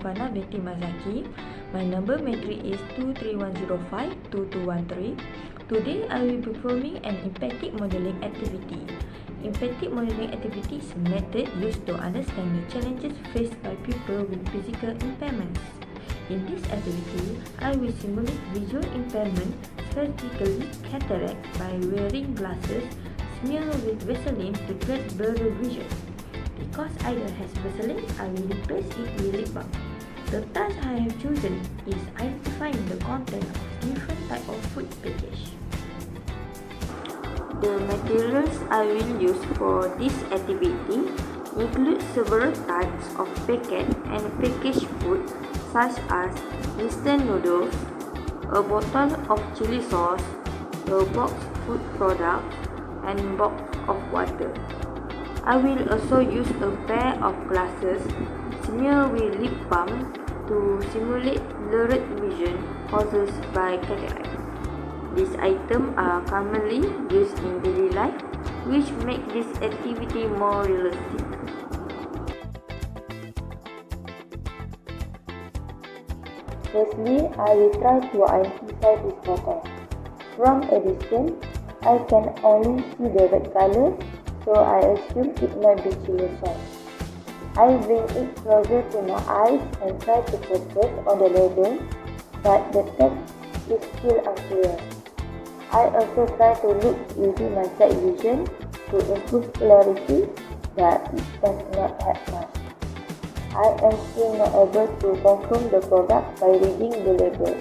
Rifana binti Mazaki. My number matric is 231052213. Today I will be performing an empathic modeling activity. Empathic modeling activity is a method used to understand the challenges faced by people with physical impairments. In this activity, I will simulate visual impairment, specifically cataract, by wearing glasses smeared with Vaseline to create blurred vision. Because either has Vaseline, I will replace it with lip balm. The task I have chosen is identifying the content of different type of food package. The materials I will use for this activity include several types of packet and packaged food such as instant noodles, a bottle of chili sauce, a box food product, and box of water. I will also use a pair of glasses smeared with lip balm to simulate blurred vision caused by cataract. These items are commonly used in daily life, which make this activity more realistic. Firstly, I will try to identify this bottle. From a distance, I can only see the red color, so I assume it might be chili sauce. I bring it closer to my eyes and try to focus on the label, but the text is still unclear. I also try to look using my sight vision to improve clarity, but it does not help much. I am still not able to confirm the product by reading the label.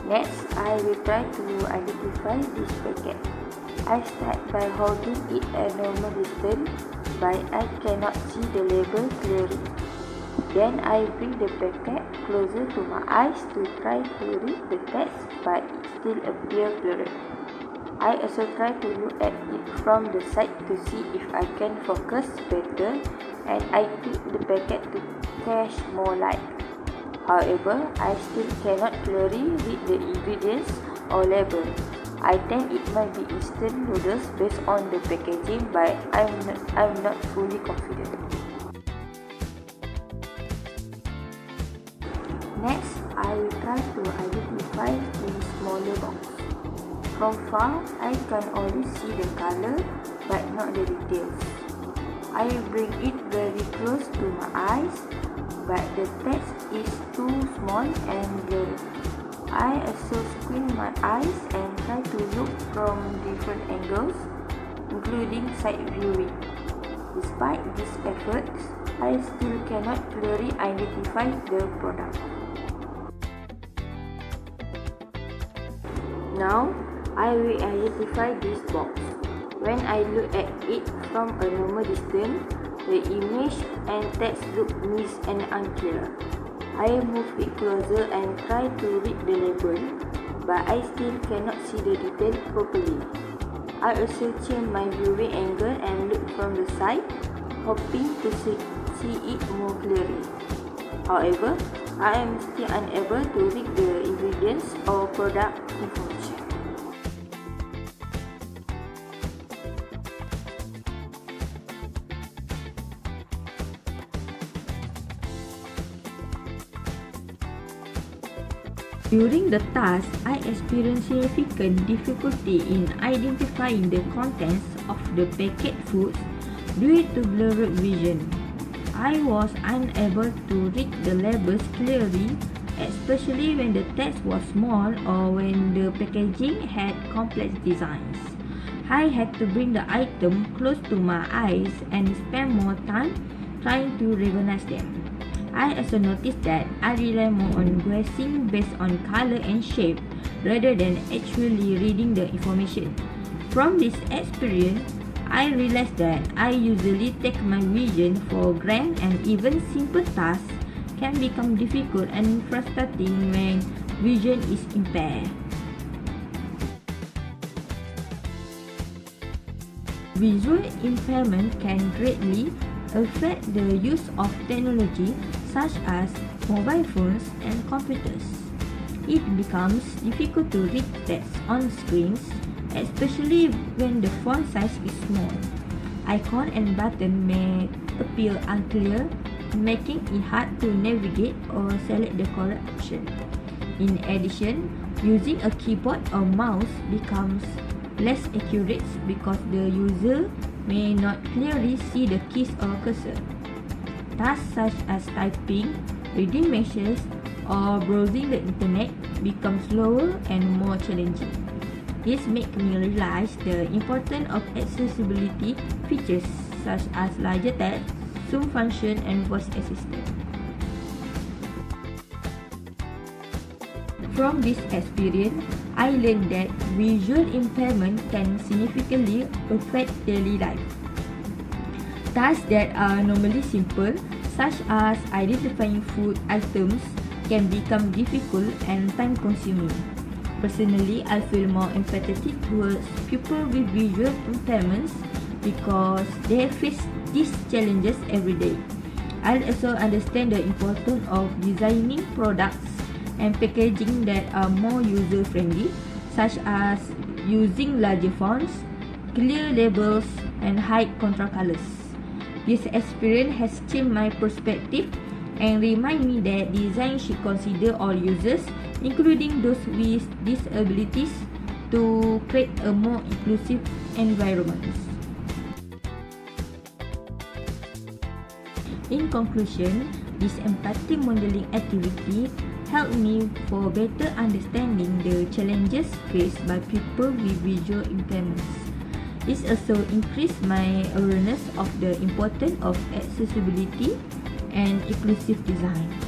Next, I will try to identify this packet. I start by holding it at normal distance, but I cannot see the label clearly. Then I bring the packet closer to my eyes to try to read the text, but it still appears blurred. I also try to look at it from the side to see if I can focus better, and I tilt the packet to catch more light. However, I still cannot clearly read the ingredients or label. I think it might be instant noodles based on the packaging, but I'm not fully confident. Next, I will try to identify the smaller box. From far, I can only see the color, but not the details. I bring it very close to my eyes, but the text is too small and blurry. I also squint my eyes and try to look from different angles, including side viewing. Despite these efforts, I still cannot clearly identify the product. Now, I will identify this box. When I look at it from a normal distance, the image and text look mixed and unclear. I move it closer and try to read the label, but I still cannot see the detail properly. I also change my viewing angle and look from the side, hoping to see it more clearly. However, I am still unable to read the ingredients or product information. During the task, I experienced significant difficulty in identifying the contents of the packet foods due to blurred vision. I was unable to read the labels clearly, especially when the text was small or when the packaging had complex designs. I had to bring the item close to my eyes and spend more time trying to recognize them. I also noticed that I rely more on guessing based on color and shape rather than actually reading the information. From this experience, I realized that I usually take my vision for granted, and even simple tasks can become difficult and frustrating when vision is impaired. Visual impairment can greatly affect the use of technology such as mobile phones and computers. It becomes difficult to read text on screens, especially when the font size is small. Icon and button may appear unclear, making it hard to navigate or select the correct option. In addition, using a keyboard or mouse becomes less accurate because the user may not clearly see the keys or cursor. Tasks such as typing, reading messages, or browsing the internet become slower and more challenging. This makes me realize the importance of accessibility features such as larger text, zoom function, and voice assistant. From this experience, I learned that visual impairment can significantly affect daily life. Tasks that are normally simple, such as identifying food items, can become difficult and time-consuming. Personally, I feel more empathetic towards people with visual impairments because they face these challenges every day. I also understand the importance of designing products and packaging that are more user-friendly, such as using larger fonts, clear labels, and high contrast colors. This experience has changed my perspective and remind me that design should consider all users, including those with disabilities, to create a more inclusive environment. In conclusion, this empathy modeling activity helped me for better understanding the challenges faced by people with visual impairments. It also increased my awareness of the importance of accessibility and inclusive design.